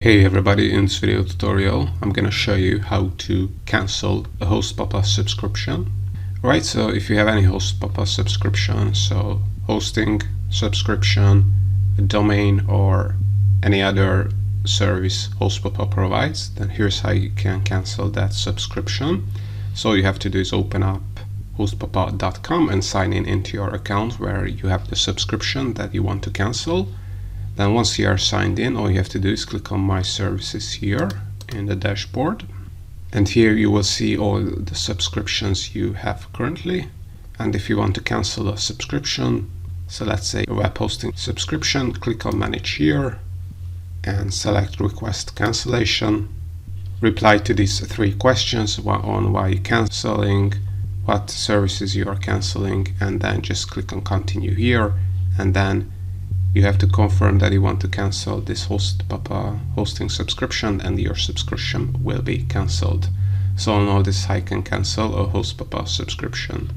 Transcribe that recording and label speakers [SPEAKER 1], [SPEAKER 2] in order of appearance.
[SPEAKER 1] Hey everybody, in this video tutorial I'm gonna show you how to cancel a Hostpapa subscription. Alright, so if you have any Hostpapa subscription, so hosting subscription, a domain, or any other service Hostpapa provides, then here's how you can cancel that subscription. So all you have to do is open up hostpapa.com and sign in into your account where you have the subscription that you want to cancel. Then once you are signed in, all you have to do is click on My Services here in the dashboard. And here you will see all the subscriptions you have currently. And if you want to cancel a subscription, so let's say a web hosting subscription, click on Manage here and select Request Cancellation. Reply to these three questions on why you're canceling, what services you are canceling, and then just click on Continue here. And then you have to confirm that you want to cancel this Hostpapa hosting subscription, and your subscription will be cancelled. So now this I can cancel a Hostpapa subscription.